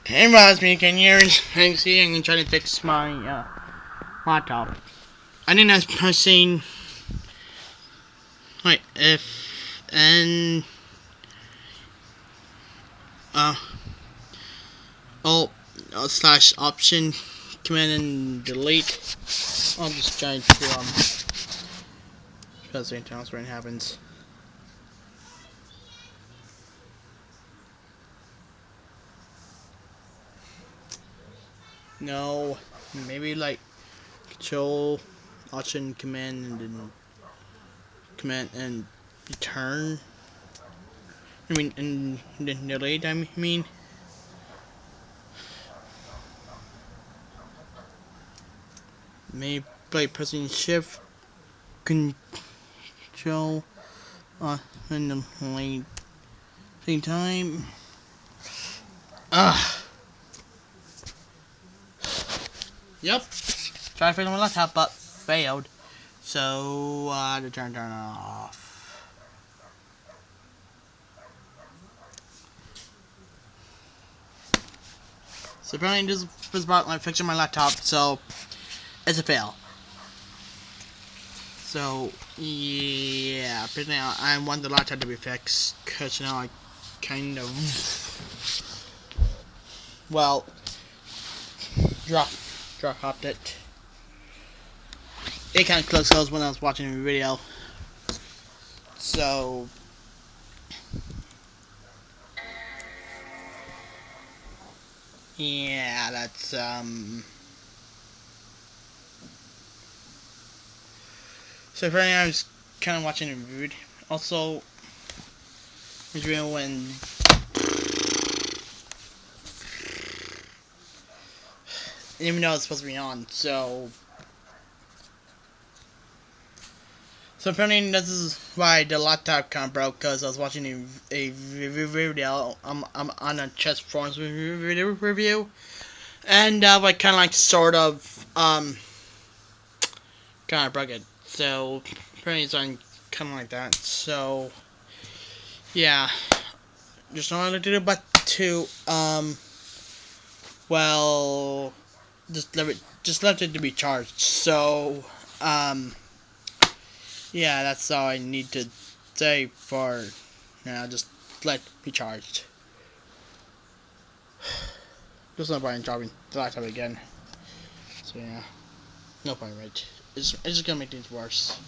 Hey Roz, me again here. And see, I'm trying to fix my laptop. I think I was pressing like if and uh alt slash option command and delete. I'll just try to press anything else when it happens. No, maybe like control option command and then command and return. I mean and then delete. I mean. Maybe by pressing shift control in the late same time. Yep. Tried to fix my laptop but failed. So to turn it off. So apparently this was about like fixing my laptop, so it's a fail. So yeah, apparently I want the laptop to be fixed because now I kind of dropped it. It kind of close when I was watching the video. So yeah, that's So apparently I was kind of watching a video. Also, it's real when even though it's supposed to be on. So apparently this is why the laptop kind of broke, because I was watching a video. I'm on a chess forums review, and like kind of like sort of kind of broke it. So apparently it's on kind of like that. So yeah, just not to do but to well, just left it to be charged. So yeah, that's all I need to say for now. Just let it be charged. Just no point in dropping the laptop again. So yeah, no point, right? It's just gonna make things worse.